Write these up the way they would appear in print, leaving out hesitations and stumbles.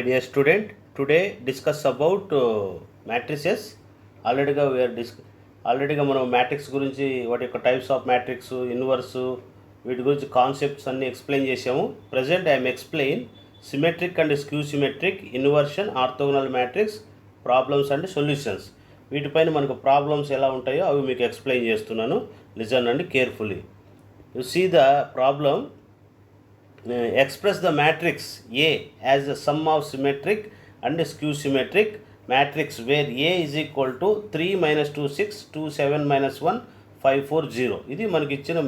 dear student, today discuss about matrices. ఆల్రెడీగా ఆల్రెడీగా మనం matrix గురించి వాటి యొక్క టైప్స్ ఆఫ్ మ్యాట్రిక్స్, ఇన్వర్స్, వీటి గురించి కాన్సెప్ట్స్ అన్నీ ఎక్స్ప్లెయిన్ చేసాము. Present I'm explain symmetric and skew symmetric, inversion, orthogonal matrix, problems and solutions. వీటిపైన మనకు ప్రాబ్లమ్స్ ఎలా ఉంటాయో అవి మీకు ఎక్స్ప్లెయిన్ చేస్తున్నాను. Listen and carefully. You see the problem. Express the matrix A as the sum of symmetric and skew symmetric matrix where A is equal to 3 minus 2 6 2 7 minus 1 5 4 0. ఇది మనకి ఇచ్చిన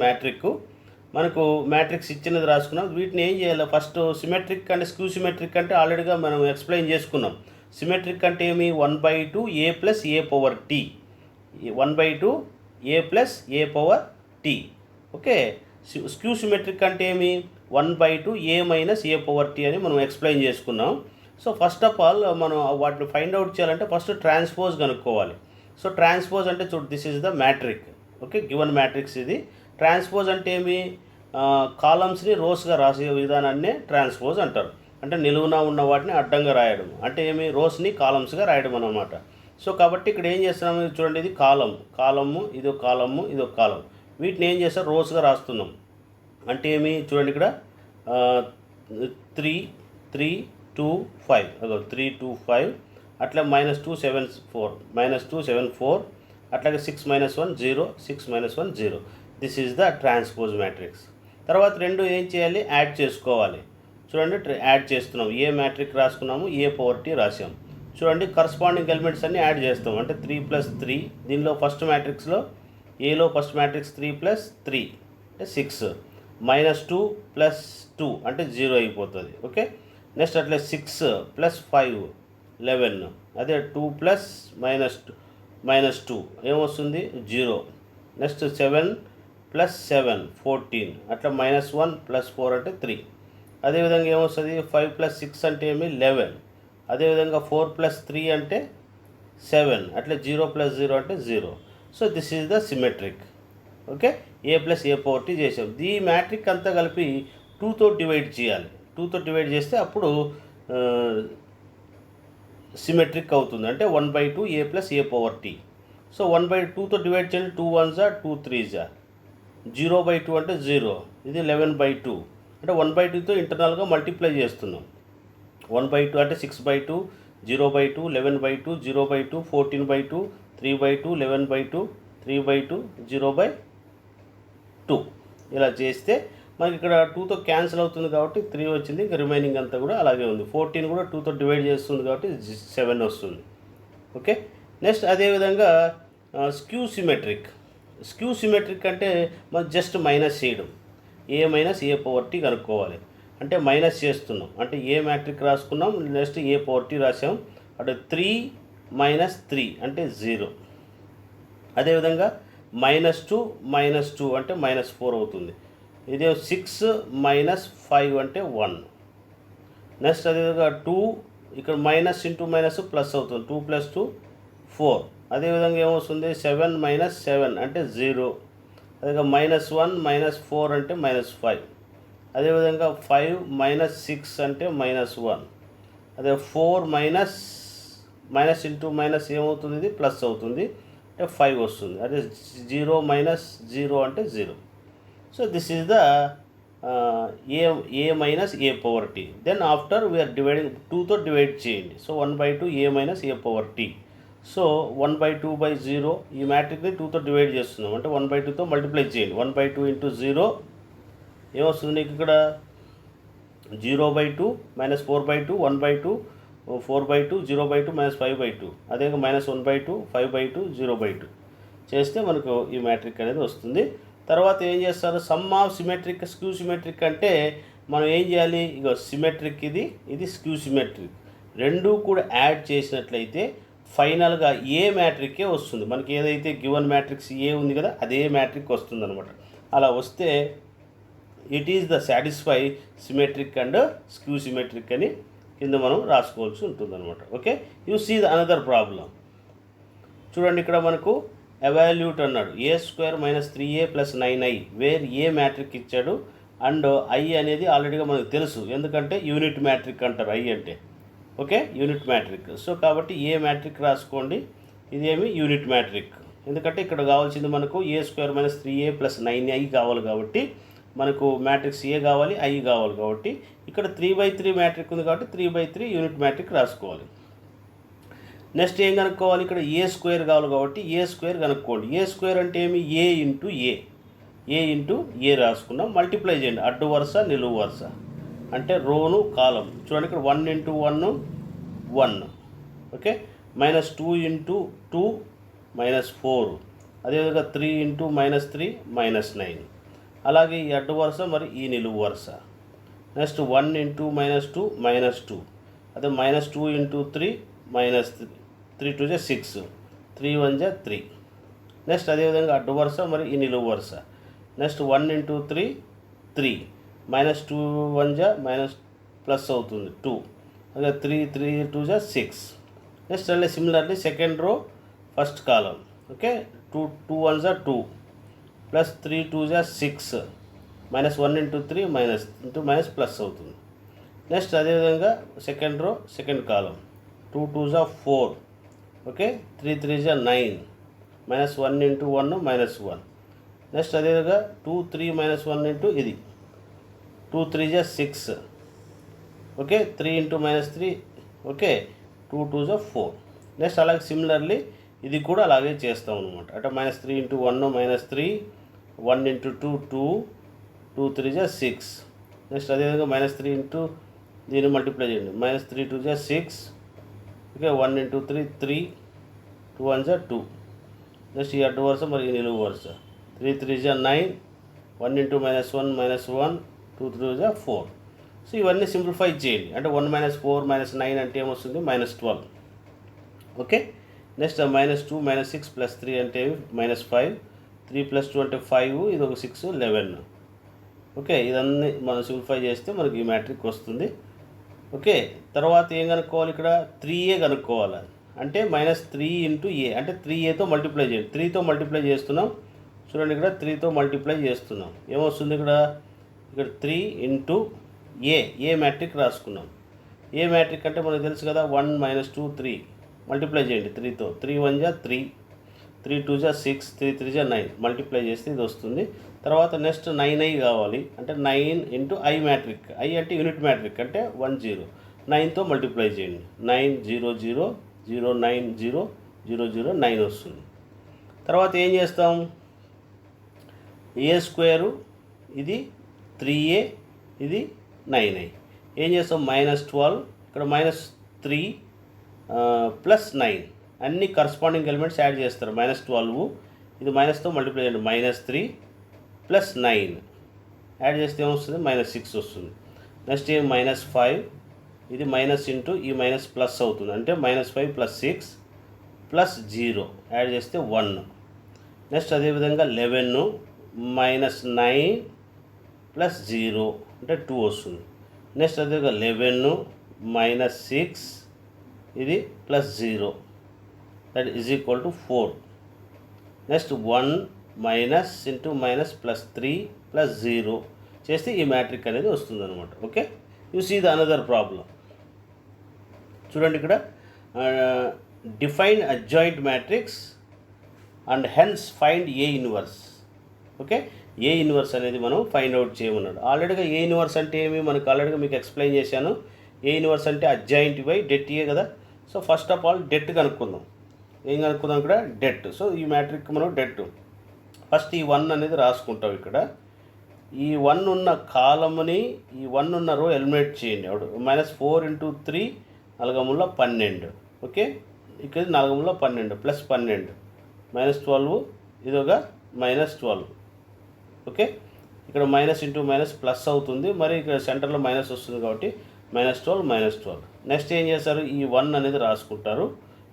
మనకు మ్యాట్రిక్స్ ఇచ్చినది రాసుకున్నాం. వీటిని ఏం చేయాలి? First symmetric and skew symmetric అంటే ఆల్రెడీగా మనం ఎక్స్ప్లెయిన్ చేసుకున్నాం. సిమెట్రిక్ అంటే ఏమి? 1/2 A plus A power T, 1/2 A plus A power T. Okay. Skew symmetric అంటే ఏమి? 1/2 A minus A power T అని మనం ఎక్స్ప్లెయిన్ చేసుకున్నాం. సో ఫస్ట్ ఆఫ్ ఆల్ మనం వాటిని ఫైండ్ అవుట్ చేయాలంటే ఫస్ట్ ట్రాన్స్పోజ్ కనుక్కోవాలి. సో ట్రాన్స్పోజ్ అంటే చూడు, this is the matrix. Okay, given matrix ఇది. ట్రాన్స్పోజ్ అంటే ఏమి? కాలమ్స్ని రోస్గా రాసే విధానాన్నే ట్రాన్స్పోజ్ అంటారు. అంటే నిలువున ఉన్న వాటిని అడ్డంగా రాయడం అంటే ఏమి? రోస్ని కాలమ్స్గా రాయడం అన్నమాట. సో కాబట్టి ఇక్కడ ఏం చేస్తున్నాము చూడండి, ఇది కాలము, ఇదో కాలము, ఇదో కాలం. వీటిని ఏం చేస్తారు? రోస్గా రాస్తున్నాం. అంటే ఏమి? చూడండి ఇక్కడ 3 3 2 5, అదో 3 2 5, అట్లా -2 7 4, -2 7 4, అట్లాగే 6 - 1 0, 6 - 1 0. This is the transpose matrix. తర్వాత రెండు ఏం చేయాలి? యాడ్ చేసుకోవాలి. చూడండి, యాడ్ చేస్తున్నాం. ఏ మ్యాట్రిక్ రాసుకున్నాము, ఏ పవర్ టీ రాసాం. చూడండి, కరస్పాండింగ్ ఎలిమెంట్స్ అన్నీ యాడ్ చేస్తాం. అంటే 3 + 3. దీనిలో ఫస్ట్ మ్యాట్రిక్స్లో ఏలో ఫస్ట్ మ్యాట్రిక్స్ 3 + 3 అంటే 6, -2 + 2 అంటే 0 అయిపోతుంది. ఓకే, నెక్స్ట్ అట్లా 6 + 5 11, అదే 2 + -2 ఏమొస్తుంది? 0. నెక్స్ట్ 7 + 7 14, అట్లా -1 + 4 అంటే 3. అదేవిధంగా ఏమొస్తుంది? 5 + 6 అంటే ఏమి? 11. అదేవిధంగా 4 + 3 అంటే 7, అట్లా 0 + 0 అంటే 0. So this is the symmetric. Okay, A plus A power T చేసాం. ఈ మ్యాట్రిక్ అంతా కలిపి 2తో డివైడ్ చేయాలి. 2తో డివైడ్ చేస్తే అప్పుడు సిమెట్రిక్ అవుతుంది. అంటే 1/2 A plus A power T. So 1/2తో డివైడ్ చేయండి. 2 1s 2 3s, 0/2 అంటే 0. ఇది 11/2 అంటే 1/2తో ఇంటర్నల్గా మల్టిప్లై చేస్తున్నాం. 1/2 అంటే 6/2, 0/2, 11/2, 0/2, 14/2, 3/2, 11/2, 3/2, 0/2. ఇలా చేస్తే మనకి ఇక్కడ 2తో క్యాన్సిల్ అవుతుంది కాబట్టి 3 వచ్చింది. ఇంకా రిమైనింగ్ అంతా కూడా అలాగే ఉంది. 14 కూడా 2తో డివైడ్ చేస్తుంది కాబట్టి 7 వస్తుంది. ఓకే, నెక్స్ట్ అదేవిధంగా స్క్యూ సిమెట్రిక్ అంటే మనం జస్ట్ మైనస్ చేయడం. A minus A power T కనుక్కోవాలి. అంటే మైనస్ చేస్తున్నాం. అంటే ఏ మ్యాట్రిక్ రాసుకున్నాం, నెక్స్ట్ A power T రాసాం. అంటే 3 - 3 అంటే 0. అదేవిధంగా -2 - 2 అంటే -4 అవుతుంది. ఇదే 6 - 5 అంటే 1. నెక్స్ట్ అదేవిధంగా 2, ఇక్కడ మైనస్ ఇంటూ మైనస్ ప్లస్ అవుతుంది. 2 + 2 4. అదేవిధంగా ఏమొస్తుంది? 7 - 7 అంటే 0. అదేవిధంగా -1 - 4 అంటే -5. అదేవిధంగా 5 - 6 అంటే -1. అదే 4 మైనస్ ఇంటూ మైనస్ ఏమవుతుంది? ఇది ప్లస్ అవుతుంది. అంటే 5 వస్తుంది. అదే 0 - 0 అంటే 0. So this is the A minus A power T. Then after we're dividing 2తో డివైడ్ చేయండి. So 1/2 A minus A power T. So 1/2/0 ఈ మ్యాట్రిక్ని 2తో డివైడ్ చేస్తున్నాం. అంటే 1/2తో మల్టిప్లై చేయండి. 1/2 ఇంటూ 0 ఏమొస్తుంది నీకు ఇక్కడ? 0/2 - 4/2 1/2 4/2 0/2 - 5/2. అదే -1/2 5/2 0/2 చేస్తే మనకు ఈ మ్యాట్రిక్ అనేది వస్తుంది. తర్వాత ఏం చేస్తారు? Some of symmetric skew symmetric అంటే మనం ఏం చేయాలి? ఇక సిమెట్రిక్ ఇది స్క్యూ సిమెట్రిక్ రెండూ కూడా యాడ్ చేసినట్లయితే ఫైనల్గా ఏ మ్యాట్రిక్కే వస్తుంది. మనకి ఏదైతే గివన్ మ్యాట్రిక్స్ ఏ ఉంది కదా, అదే మ్యాట్రిక్ వస్తుంది అనమాట. అలా వస్తే it is the satisfy symmetric and skew symmetric అని కింద మనం రాసుకోవాల్సి ఉంటుంది అనమాట. Okay, you see the another problem. చూడండి, ఇక్కడ మనకు ఎవాల్యూట్ అన్నాడు. A² - 3A + 9i where A matrix ఇచ్చాడు. అండ్ I అనేది ఆల్రెడీగా మనకు తెలుసు, ఎందుకంటే యూనిట్ మ్యాట్రిక్ అంటారు I అంటే. Okay, unit matrix. సో కాబట్టి ఏ మ్యాట్రిక్ రాసుకోండి, ఇదేమి యూనిట్ మ్యాట్రిక్. ఎందుకంటే ఇక్కడ కావాల్సింది మనకు A² - 3A + 9i కావాలి కాబట్టి, మనకు మ్యాట్రిక్స్ ఏ కావాలి, ఐ కావాలి కాబట్టి ఇక్కడ 3/3 మ్యాట్రిక్ ఉంది కాబట్టి 3/3 యూనిట్ మ్యాట్రిక్ రాసుకోవాలి. నెక్స్ట్ ఏం కనుక్కోవాలి, ఇక్కడ A² కావాలి కాబట్టి A² కనుక్కోండి. A² అంటే ఏమి, A ఇంటూ ఏ రాసుకున్నాం. మల్టిప్లై చేయండి, అడ్డు వరుస నిలువు వరుస అంటే రోను కాలం. చూడండి ఇక్కడ 1 × 1 1, ఓకే, -2 × 2 -4, అదేవిధంగా 3 × -3 -9. అలాగే ఈ అడ్డు వరుస మరి ఈ నిలువు వరుస. నెక్స్ట్ 1 × -2 -2, అదే -2 × 3 -3, 3 × 2 = 6, 3 × 1 = 3. నెక్స్ట్ అదేవిధంగా అడ్డు వరుస మరి ఈ నిలువు వరుస. నెక్స్ట్ 1 × 3 3, -2 1 ప్లస్ అవుతుంది 2, అదే 3 × 2 = 6. నెక్స్ట్ అలా సిమిలర్లీ సెకండ్ రో ఫస్ట్ కాలం, ఓకే, 2 1 = 2 ప్లస్ 3 2 = 6, -1 × 3 - ప్లస్ అవుతుంది. నెక్స్ట్ అదేవిధంగా second row second column 2 2 = 4, okay, 3 3 = 9, -1 × 1 -1. Next అదేవిధంగా 2 3 -1 × ఇది 2 3 = 6, ఓకే, 3 × -3, ఓకే, 2 2 = 4. నెక్స్ట్ అలాగే సిమిలర్లీ ఇది కూడా అలాగే చేస్తాం అనమాట. అంటే -3 × 1 -3, 1 × 2 2, 2 3 = 6. నెక్స్ట్ అదేవిధంగా -3 × దీన్ని మల్టిప్లై చేయండి, -3 2 = 6, ఓకే, 1 × 3 3, 2 1 = 2. నెక్స్ట్ ఈ అడ్డు వరుస మరి ఈ నిలువు వరుస 3 3 = 9, 1 × -1 -1, 2 3 = 4. సో ఇవన్నీ సింప్లిఫై చేయండి. అంటే 1 - 4 - 9 అంటే ఏమొస్తుంది, -12, ఓకే. నెక్స్ట్ -2 - 6 + 3 అంటే -5, 3 + 2 అంటే 5, ఇది ఒక 6 11, ఓకే. ఇదన్నీ మనం సింప్లిఫై చేస్తే మనకి ఈ మ్యాట్రిక్ వస్తుంది, ఓకే. తర్వాత ఏం కనుక్కోవాలి, ఇక్కడ 3A కనుక్కోవాలి. అంటే -3 × A అంటే 3Aతో మల్టిప్లై చేయండి. 3తో మల్టిప్లై చేస్తున్నాం, చూడండి ఇక్కడ 3తో మల్టిప్లై చేస్తున్నాం, ఏమొస్తుంది ఇక్కడ 3 × ఏ మ్యాట్రిక్ రాసుకున్నాం. ఏ మ్యాట్రిక్ అంటే మనకు తెలుసు కదా, 1 -2 3 మల్టిప్లై చేయండి 3తో, 3 1 = 3, 3 2 = 6, 3 3 = 9, మల్టిప్లై చేస్తే ఇది వస్తుంది. తర్వాత నెక్స్ట్ 9i కావాలి. అంటే 9 × I మ్యాట్రిక్, I అంటే యూనిట్ మ్యాట్రిక్ అంటే 1 0, 9తో మల్టిప్లై చేయండి, 9 0 0 0 9 0 0 0 9 వస్తుంది. తర్వాత ఏం చేస్తాం, A² ఇది 3A, ఇది 9i. ఏం చేస్తాం, -12, ఇక్కడ -3 + 9 అన్ని కరస్పాండింగ్ ఎలిమెంట్స్ యాడ్ చేస్తారు. -12 ఇది మైనస్తో మల్టిప్లై చేయండి, -3 + 9 యాడ్ చేస్తే ఏమొస్తుంది, -6 వస్తుంది. నెక్స్ట్ ఏం -5, ఇది మైనస్ ఇంటూ ఈ మైనస్ ప్లస్ అవుతుంది, అంటే -5 + 6 + 0 యాడ్ చేస్తే 1. నెక్స్ట్ అదేవిధంగా 11 -9 + 0 అంటే 2 వస్తుంది. నెక్స్ట్ అదేవిధంగా 11 -6 ఇది +0 that is equal to 4. Next 1 minus into minus +3 + 0 చేస్తే ఈ మ్యాట్రిక్ అనేది వస్తుంది అనమాట. Okay, you see the another problem. చూడండి ఇక్కడ define adjoint matrix and hence find A inverse. Okay, A inverse అనేది మనం ఫైండ్ అవుట్ చేయమన్నాడు. ఆల్రెడీగా ఏ ఇన్వర్స్ అంటే ఏమి మనకు ఆల్రెడీగా మీకు ఎక్స్ప్లెయిన్ చేశాను. ఏ ఇన్వర్స్ అంటే అడ్జాయింట్ బై డెట్ ఏ కదా. So first of all debt కనుక్కుందాం. ఏం కనుక్కుందాం ఇక్కడ, డెట్. సో ఈ మ్యాట్రిక్ మనం డెట్ ఫస్ట్ ఈ 1 అనేది రాసుకుంటాం. ఇక్కడ ఈ 1 ఉన్న కాలమ్ని ఈ 1 ఉన్న రో ఎలిమినేట్ చేయండి. అప్పుడు -4 × 3 4 12. ఓకే, ఇక్కడ 4 12 + 12 -12 ఇది ఒక -12. ఓకే, ఇక్కడ మైనస్ ఇంటూ మైనస్ ప్లస్ అవుతుంది, మరి ఇక్కడ సెంటర్లో మైనస్ వస్తుంది కాబట్టి -12 -12. నెక్స్ట్ ఏం చేస్తారు, ఈ 1 అనేది రాసుకుంటారు.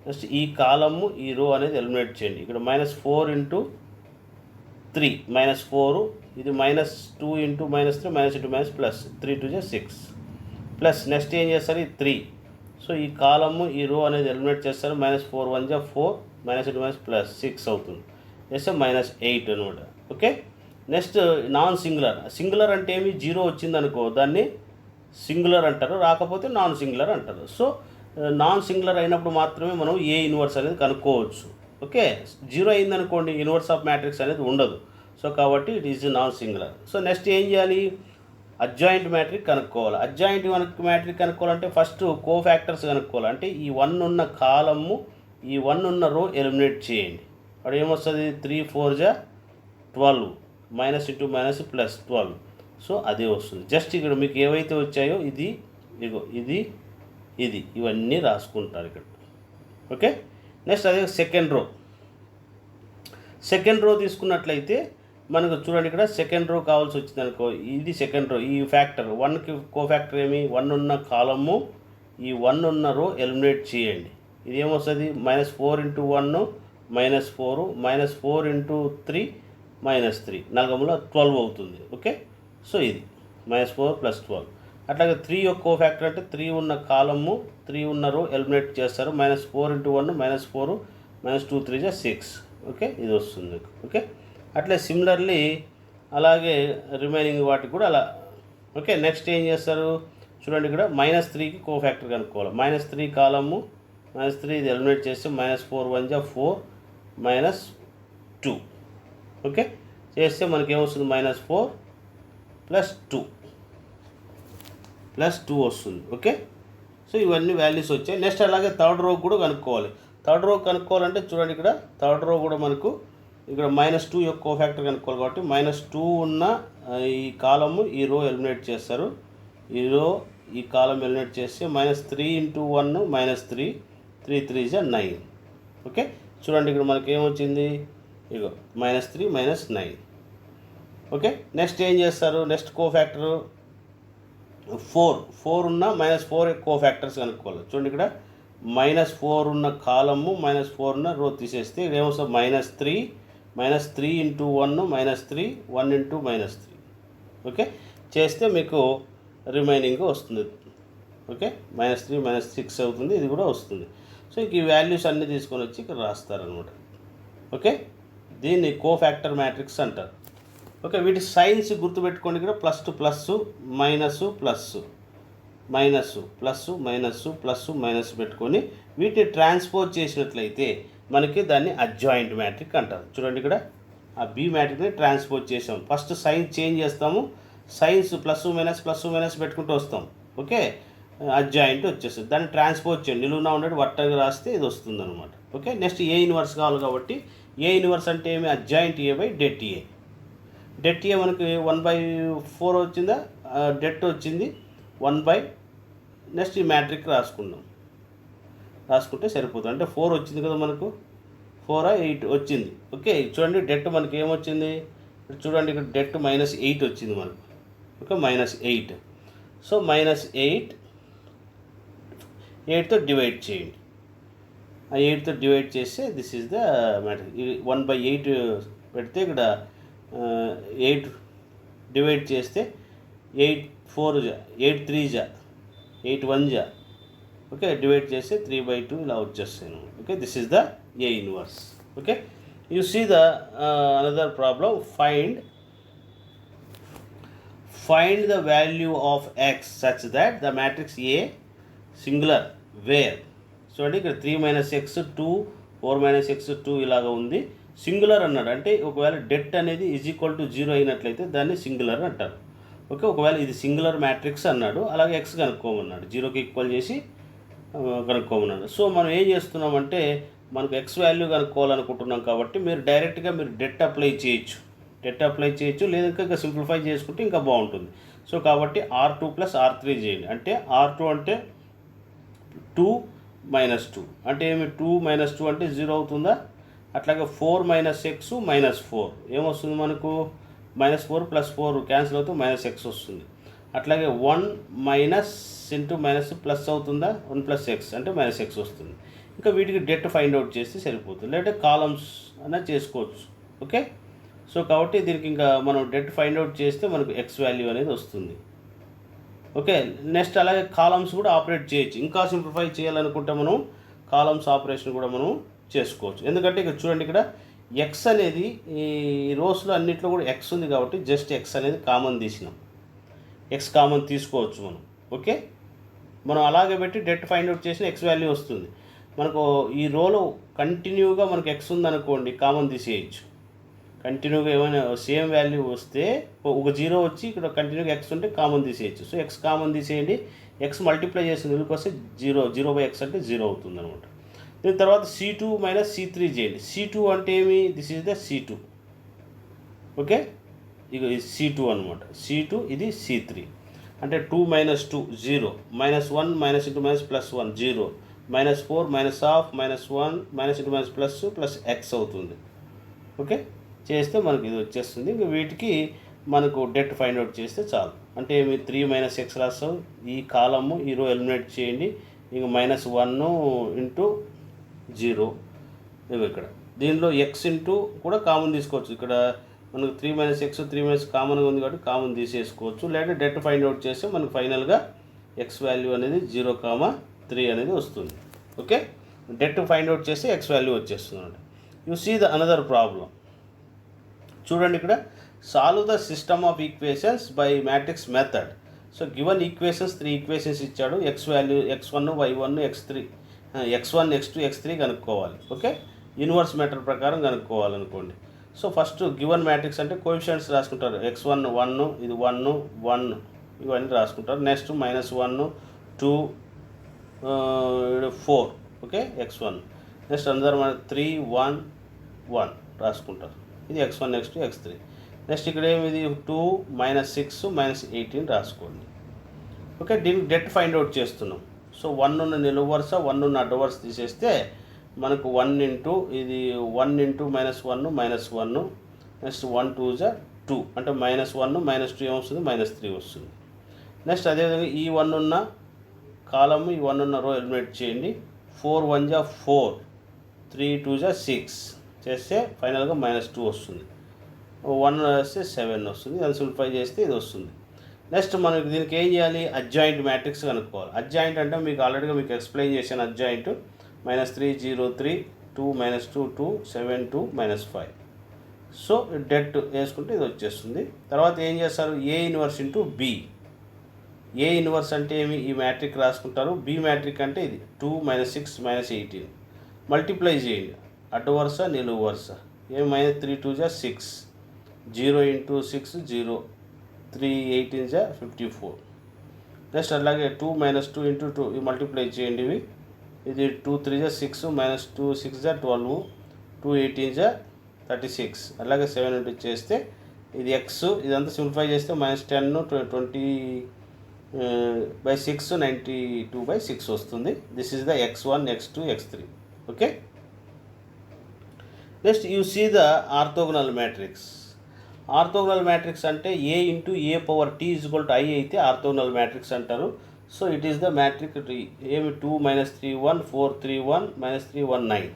నెక్స్ట్ ఈ కాలము ఈ రో అనేది ఎలిమినేట్ చేయండి. ఇక్కడ -4 × 3 -4 ఇది -2 × -3 -2 +3 2 6 ప్లస్ నెక్స్ట్ ఏం చేస్తారు ఈ 3. సో ఈ కాలము ఈ రో అనేది ఎలిమినేట్ చేస్తారు. -4 1 = 4 -2 +6 అవుతుంది, చేస్తే -8 అనమాట. Okay, next non singular. Singular అంటే ఏమి, 0 వచ్చింది అనుకో దాన్ని సింగులర్ అంటారు, రాకపోతే నాన్ సింగులర్ అంటారు. సో నాన్ సింగులర్ అయినప్పుడు మాత్రమే మనం ఏ ఇన్వర్స్ అనేది కనుక్కోవచ్చు. ఓకే, జీరో అయిందనుకోండి ఇన్వర్స్ ఆఫ్ మ్యాట్రిక్స్ అనేది ఉండదు. సో కాబట్టి it is non singular. So next ఏం చేయాలి, అడ్జాయింట్ మ్యాట్రిక్ కనుక్కోవాలి. అడ్జాయింట్ మ్యాట్రిక్ కనుక్కోవాలంటే ఫస్ట్ కోఫ్యాక్టర్స్ కనుక్కోవాలి. అంటే ఈ 1 ఉన్న కాలము, ఈ 1 ఉన్న రో ఎలిమినేట్ చేయండి. అప్పుడు ఏమొస్తుంది, 3 4 జా 12, minus into minus plus 12. So అదే వస్తుంది. జస్ట్ ఇక్కడ మీకు ఏవైతే వచ్చాయో ఇది ఇగో ఇది ఇది ఇవన్నీ రాసుకుంటారు ఇక్కడ. ఓకే, నెక్స్ట్ అదే సెకండ్ రో తీసుకున్నట్లయితే మనకు చూడండి ఇక్కడ సెకండ్ రో కావాల్సి వచ్చింది అనుకో, ఇది సెకండ్ రో. ఈ ఫ్యాక్టర్ 1కి కోఫ్యాక్టర్ ఏమి, 1 ఉన్న కాలము, ఈ 1 ఉన్న రో ఎలిమినేట్ చేయండి. ఇది ఏమొస్తుంది, -4 × 1 -4, -4 × 3 -3, 4 12 అవుతుంది. ఓకే, సో ఇది -4 + 12. అట్లాగే 3 యొక్క కోఫ్యాక్టర్ అంటే 3 ఉన్న కాలము, 3 ఉన్న రో ఎలిమినేట్ చేస్తారు. -4 × 1 -4, -2 3 6. ఓకే, ఇది వస్తుంది. ఓకే, అట్లే సిమిలర్లీ అలాగే రిమైనింగ్ వాటికి కూడా అలా. ఓకే, నెక్స్ట్ ఏం చేస్తారు చూడండి, ఇక్కడ -3కి కోఫ్యాక్టర్ కనుక్కోవాలి. -3 కాలము, -3 ఇది ఎలిమినేట్ చేస్తే -4 1 జా 4, -2. ఓకే, చేస్తే మనకి ఏమొస్తుంది, -4 + 2 వస్తుంది. ఓకే, సో ఇవన్నీ వాల్యూస్ వచ్చాయి. నెక్స్ట్ అలాగే థర్డ్ రో కూడా కనుక్కోవాలి. థర్డ్ రో కనుక్కోవాలంటే చూడండి, ఇక్కడ థర్డ్ రో కూడా మనకు ఇక్కడ -2 యొక్క కోఫ్యాక్టర్ కనుక్కోవాలి. కాబట్టి -2 ఉన్న ఈ కాలము, ఈ రో ఎలిమినేట్ చేస్తారు. ఈ రో ఈ కాలం ఎలిమినేట్ చేస్తే -3 × 1 -3, 3 3 జా 9. ఓకే, చూడండి ఇక్కడ మనకి ఏమొచ్చింది, ఇగో -3 -9. ఓకే, నెక్స్ట్ ఏం చేస్తారు, నెక్స్ట్ కోఫ్యాక్టర్ 4 ఉన్న -4 కోఫ్యాక్టర్స్ కనుక్కోవాలి. చూడండి ఇక్కడ -4 ఉన్న కాలము, -4 ఉన్న రో తీసేస్తే ఇక్కడ ఏమొస్తుంది, -3 × 1 -3, 1 × -3. ఓకే, చేస్తే మీకు రిమైనింగ్ వస్తుంది. ఓకే, -3 -6 అవుతుంది, ఇది కూడా వస్తుంది. సో ఈ వాల్యూస్ అన్నీ తీసుకొని వచ్చి ఇక్కడ రాస్తారనమాట. ఓకే, దీన్ని కోఫ్యాక్టర్ మ్యాట్రిక్స్ అంటారు. ఓకే, వీటి సైన్స్ గుర్తుపెట్టుకోండి. ఇక్కడ +, మైనస్ పెట్టుకొని వీటిని ట్రాన్స్పోజ్ చేసినట్లయితే మనకి దాన్ని అడ్జాయింట్ మ్యాట్రిక్ అంటారు. చూడండి ఇక్కడ ఆ బి మ్యాట్రిక్ని ట్రాన్స్పోజ్ చేసాం. ఫస్ట్ సైన్ చేంజ్ చేస్తాము, సైన్స్ +, పెట్టుకుంటూ వస్తాం. ఓకే, అడ్జాయింట్ వచ్చేస్తుంది. దాన్ని ట్రాన్స్పోజ్ చేయండి, నిలువునా ఉండేది వట్టగా రాస్తే ఇది వస్తుంది అనమాట. ఓకే, నెక్స్ట్ ఏ ఇన్వర్స్ కావాలి కాబట్టి ఏ ఇన్వర్స్ అంటే ఏమి, adjoint A/det A. det A మనకి 1/4 వచ్చిందా, det వచ్చింది 1/, నెక్స్ట్ ఈ మ్యాట్రిక్ రాసుకుంటే సరిపోతుంది. అంటే 4 వచ్చింది కదా మనకు, 4 8 వచ్చింది. ఓకే, చూడండి det మనకి ఏమొచ్చింది, చూడండి ఇక్కడ det -8 వచ్చింది మనకు. ఓకే, -8. సో -8తో డివైడ్ చేయండి. ఆ 8తో డివైడ్ చేస్తే దిస్ ఈజ్ ద మ్యాట్రిక్. 1/8 పెడితే ఇక్కడ 8 డివైడ్ చేస్తే 8 4 జా 8 3 జా 8 1 జా. ఓకే, డివైడ్ చేస్తే 3/2 ఇలా వచ్చేస్తాను. Okay, this is the A inverse. Okay, you see the another problem. Find the value of x such that the matrix A singular where. చూడండి ఇక్కడ 3 - x 2, 4 - x 2 ఇలాగ ఉంది. సింగులర్ అన్నాడు అంటే ఒకవేళ det అనేది =0 అయినట్లయితే దాన్ని సింగులర్ అంటారు. ఓకే, ఒకవేళ ఇది సింగులర్ మ్యాట్రిక్స్ అన్నాడు, అలాగే x కనుక్కోమన్నాడు, 0కి ఈక్వల్ చేసి కనుక్కోమన్నాడు. సో మనం ఏం చేస్తున్నామంటే మనకు x వాల్యూ కనుక్కోవాలనుకుంటున్నాం కాబట్టి మీరు డైరెక్ట్గా det అప్లై చేయొచ్చు, లేదా ఇంకా సింప్లిఫై చేసుకుంటే ఇంకా బాగుంటుంది. సో కాబట్టి R2 + R3 చేయండి. అంటే R2 అంటే 2 - 2 అంటే ఏమి, 2 - 2 అంటే 0 అవుతుందా. అట్లాగే 4 - x -4 ఏమొస్తుంది మనకు, -4 + 4 క్యాన్సిల్ అవుతూ -x వస్తుంది. అట్లాగే 1 - ప్లస్ అవుతుందా, 1 + x అంటే -x వస్తుంది. ఇంకా వీటికి det ఫైండ్ అవుట్ చేస్తే సరిపోతుంది, లేదంటే కాలమ్స్ అన్నా చేసుకోవచ్చు. ఓకే, సో కాబట్టి దీనికి ఇంకా మనం det ఫైండ్ అవుట్ చేస్తే మనకు x వాల్యూ అనేది వస్తుంది. ఓకే, నెక్స్ట్ అలాగే కాలమ్స్ కూడా ఆపరేట్ చేయొచ్చు. ఇంకా సింప్లిఫై చేయాలనుకుంటే మనం కాలమ్స్ ఆపరేషన్ కూడా మనం చేసుకోవచ్చు. ఎందుకంటే ఇక్కడ చూడండి, ఇక్కడ x అనేది ఈ రోస్లో అన్నింటిలో కూడా x ఉంది కాబట్టి జస్ట్ x అనేది కామన్ తీసినాం. x కామన్ తీసుకోవచ్చు మనం. ఓకే, మనం అలాగే పెట్టి డెట్ ఫైండ్ అవుట్ చేసిన ఎక్స్ వాల్యూ వస్తుంది. మనకు ఈ రోలో కంటిన్యూగా మనకు ఎక్స్ ఉందనుకోండి, కామన్ తీసేయచ్చు. కంటిన్యూగా ఏమైనా సేమ్ వాల్యూ వస్తే ఒక జీరో వచ్చి ఇక్కడ కంటిన్యూగా ఎక్స్ ఉంటే కామన్ తీసేయచ్చు. సో ఎక్స్ కామన్ తీసేయండి, ఎక్స్ మల్టిప్లై చేసిన నిలువుకి వస్తే జీరో బై ఎక్స్ అంటే జీరో అవుతుంది అనమాట. దీని తర్వాత C2 మైనస్ C3 చేయండి. C2 అంటే ఏమి? This is the C2. Okay, ఇక ఇది C2 అనమాట. C2 ఇది C3 అంటే 2 minus 2 0, -1 minus into minus +1 0, -4 -1 minus into minus plus X అవుతుంది. ఓకే, చేస్తే మనకి ఇది వచ్చేస్తుంది. ఇంకా వీటికి మనకు డెట్ ఫైండ్ అవుట్ చేస్తే చాలు. అంటే మీ 3 మైనస్ ఎక్స్ రాస్తాం, ఈ కాలము ఈ రో ఎలిమినేట్ చేయండి. ఇంక -1 ఇంటూ 0 ఇవి ఇక్కడ. దీనిలో ఎక్స్ ఇంటూ కూడా కామన్ తీసుకోవచ్చు. ఇక్కడ మనకు 3 మైనస్ ఎక్స్ 3 మైనస్ కామన్గా ఉంది కాబట్టి కామన్ తీసేసుకోవచ్చు. లేదా డెట్ ఫైండ్ అవుట్ చేస్తే మనకు ఫైనల్గా ఎక్స్ వాల్యూ అనేది 0,3 అనేది వస్తుంది. ఓకే, డెట్ ఫైండ్ అవుట్ చేస్తే ఎక్స్ వాల్యూ వచ్చేస్తుంది అనమాట. You see the another problem. చూడండి ఇక్కడ, solve the system of equations by matrix method. So given equations 3 equations ఇచ్చాడు. X value x1 y1 x3 x1 x2 x3 కనుక్కోవాలి. Okay, inverse method ప్రకారం కనుక్కోవాలనుకోండి. So first given matrix అంటే coefficients రాసుకుంటారు. x1 1, ఇది 1 1 ఇవన్నీ రాసుకుంటారు. నెక్స్ట్ -1 2 4. Okay, x1. నెక్స్ట్ అందరూ 3 1 1 రాసుకుంటారు. ఇది x1 x2 x3. నెక్స్ట్ ఇక్కడ ఏమిది 2 -6 -18 రాసుకోండి. ఓకే, దీనికి డెట్ ఫైండ్ అవుట్ చేస్తున్నాం. సో 1 ఉన్న నిలువు వరుస 1 ఉన్న అడ్డ వరుస తీసేస్తే మనకు 1 ఇంటూ ఇది 1 ఇంటూ -1 -1. నెక్స్ట్ 1 2 2 అంటే -1 -2 ఏమొస్తుంది? -3 వస్తుంది. నెక్స్ట్ అదేవిధంగా ఈ 1 ఉన్న కాలము ఈ 1 ఉన్న రో ఎలిమినేట్ చేయండి. 4 1 4, 3 2 6 చేస్తే ఫైనల్గా -2 వస్తుంది. 1 వేస్తే 7 వస్తుంది. అది సింప్లిఫై చేస్తే ఇది వస్తుంది. నెక్స్ట్ మనకి దీనికి ఏం చేయాలి? అడ్జాయింట్ మ్యాట్రిక్స్ కనుక్కోవాలి. అడ్జాయింట్ అంటే మీకు ఆల్రెడీగా మీకు ఎక్స్ప్లెయిన్ చేశాను. అడ్జాయింట్ -3 0 3 2 -2 2 7 2 -5. సో డెట్ వేసుకుంటే ఇది వచ్చేస్తుంది. తర్వాత ఏం చేస్తారు? A inverse into B. A inverse అంటే ఏమి? ఈ మ్యాట్రిక్ రాసుకుంటారు. B మ్యాట్రిక్ అంటే ఇది 2 -6 -18 మల్టిప్లై చేయండి. అడ్డు వరుస నిలువు వరుస. ఏ -3 2 6, 0 ఇంటూ 6 0, 3 18 54. నెక్స్ట్ అలాగే 2 -2 ఇంటూ 2 ఇవి మల్టిప్లై చేయండి. ఇది 2 3 6 -2 6 12, 2 18 36. అలాగే 7 ఇంటూ చేస్తే ఇది ఎక్స్. ఇదంతా సింప్లిఫై చేస్తే -10 20/6 92/6 వస్తుంది. This is the x1 x2 x3. Okay, next you see the orthogonal matrix. Orthogonal matrix అంటే A into A power T = I అయితే ఆర్థోగోనల్ మ్యాట్రిక్స్ అంటారు. So it is the matrix ఏమి 2 -3 1 4 3 1 -3 1 9.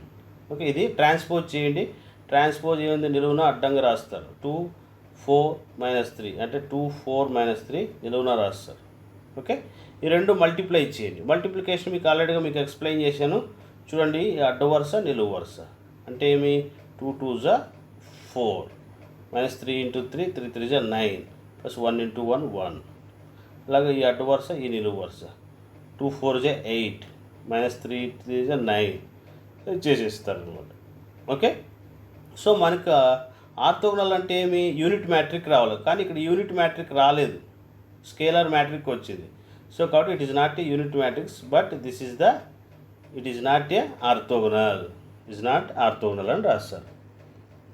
Okay, ఇది transpose చేయండి. Transpose ఏముంది? నిలువున అడ్డంగా రాస్తారు. 2 4 -3 అంటే 2 4 -3 నిలువున రాస్తారు. ఓకే, ఈ రెండు మల్టిప్లై చేయండి. మల్టిప్లికేషన్ మీకు ఆల్రెడీగా మీకు ఎక్స్ప్లెయిన్ చేశాను. చూడండి, అడ్డ వరుస నిలువు వరుస అంటే ఏమి? 2 2 4 -3 ఇంటూ 3 3 3 9 ప్లస్ 1 ఇంటూ 1 1. అలాగే ఈ అడ్డు వరుస ఈ నిలువు వరుస 2 4 8 -3 3 9 చేసేస్తారు అనమాట. ఓకే, సో మనకు ఆర్థోగోనల్ అంటే ఏమి? యూనిట్ మ్యాట్రిక్ రావాలి. కానీ ఇక్కడ యూనిట్ మ్యాట్రిక్ రాలేదు, స్కేలర్ మ్యాట్రిక్ వచ్చింది. సో కాబట్టి it is not a unit matrix, but this is the it is not a orthogonal. Is not orthogonal అని రాస్తారు.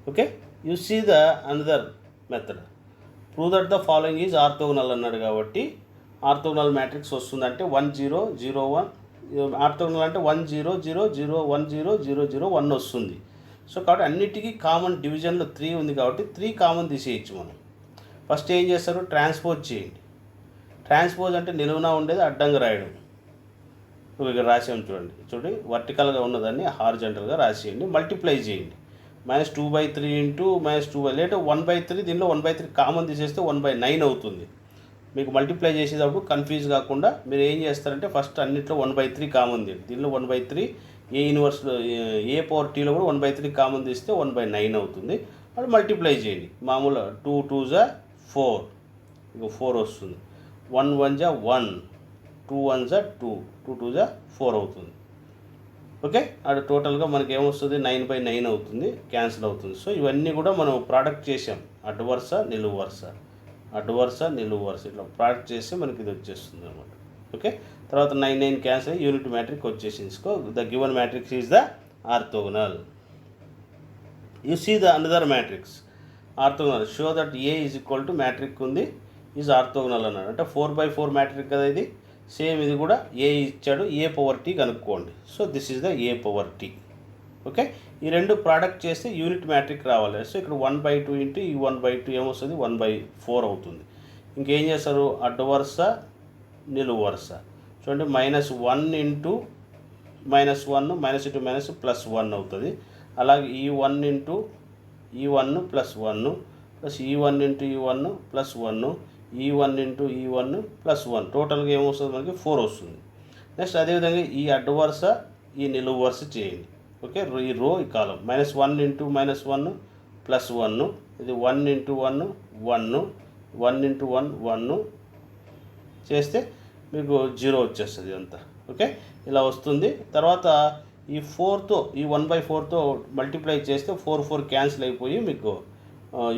Okay, you see the another method. Prove that the following is orthogonal అన్నాడు కాబట్టి orthogonal matrix వస్తుందంటే 1 0 0 1. Orthogonal అంటే 1 0 0 0 1 0 0 0 1 వస్తుంది. So కాబట్టి అన్నిటికీ common డివిజన్లో 3 ఉంది కాబట్టి 3 కామన్ తీసేయచ్చు మనం. ఫస్ట్ ఏం చేస్తారు? ట్రాన్స్పోజ్ చేయండి. ట్రాన్స్పోజ్ అంటే నిలువున ఉండేది అడ్డంగా రాయడం. ఇక్కడ రాసాము చూడండి, వర్టికల్గా ఉన్నదాన్ని హారిజంటల్గా రాసేయండి. మల్టిప్లై చేయండి. -2/3 ఇంటూ -2 లేట 1/3. దీనిలో 1/3 కామన్ తీసేస్తే 1/9 అవుతుంది. మీకు మల్టిప్లై చేసేటప్పుడు కన్ఫ్యూజ్ కాకుండా మీరు ఏం చేస్తారంటే ఫస్ట్ అన్నింటిలో 1/3 కామన్ తీయండి. దీనిలో 1/3 A ఇన్వర్స్లో A పవర్ Tలో కూడా 1/3 కామన్ తీస్తే 1/9 అవుతుంది. అది మల్టిప్లై చేయండి. మామూలు 2 2 4 ఇక 4 వస్తుంది. 1 1 1 2 1 జా 2, 2 2 జా 4 అవుతుంది. ఓకే, అక్కడ టోటల్గా మనకి ఏమొస్తుంది 9/9 అవుతుంది, క్యాన్సిల్ అవుతుంది. సో ఇవన్నీ కూడా మనం ప్రోడక్ట్ చేసాం, అడ్డు వరుస నిలువు వరుస, అడ్డు వరుస నిలువు వరుస, ఇట్లా ప్రోడక్ట్ చేస్తే మనకి ఇది వచ్చేస్తుంది అనమాట. ఓకే, తర్వాత 9 9 క్యాన్సిల్ యూనిట్ మ్యాట్రిక్ వచ్చేసింది. So the given matrix is the orthogonal. You see the another matrix orthogonal, show that A is equal to matrix ఉంది ఈజ్ ఆర్థోగోనల్ అన్నాడు. అంటే 4/4 మ్యాట్రిక్ కదా ఇది, సేమ్ ఇది కూడా ఏ ఇచ్చాడు, ఏ పవర్ టీ కనుక్కోండి. So this is the A power T. Okay, ఈ రెండు ప్రోడక్ట్ చేస్తే యూనిట్ మ్యాట్రిక్ రావాలి. సో ఇక్కడ 1/2 ఇంటూ ఈ 1/2 ఏమొస్తుంది 1/4 అవుతుంది. ఇంకేం చేస్తారు, అడ్డు వరుస నిలువు వరుస. చూడండి -1 ఇంటూ -1 మైనస్ ఇంటూ మైనస్ +1 అవుతుంది. అలాగే ఈ 1 ఇంటూ ఈ 1 +1 ప్లస్ ఈ 1 ఇంటూ ఈ 1 +1 ఈ 1 ఇంటూ ఈ 1 +1 టోటల్గా ఏమొస్తుంది మనకి 4 వస్తుంది. నెక్స్ట్ అదేవిధంగా ఈ అడ్డు వరుస ఈ నిలువు వరుస చేయండి. ఓకే, ఈ రో ఈ కాలం -1 ఇంటూ -1 +1, ఇది 1 ఇంటూ 1 1, 1 ఇంటూ 1 1 చేస్తే మీకు 0 వచ్చేస్తుంది అంతా. ఓకే, ఇలా వస్తుంది. తర్వాత ఈ 4తో ఈ 1/4తో మల్టిప్లై చేస్తే 4 4 క్యాన్సిల్ అయిపోయి మీకు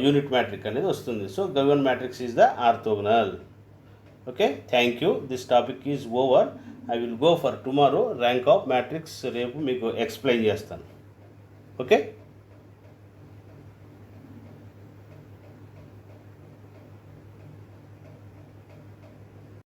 యూనిట్ మ్యాట్రిక్ అనేది వస్తుంది. So given matrix is the orthogonal. Okay, thank you. This topic is over. I will go for tomorrow rank of matrix, రేపు మీకు ఎక్స్ప్లెయిన్ చేస్తాను. ఓకే.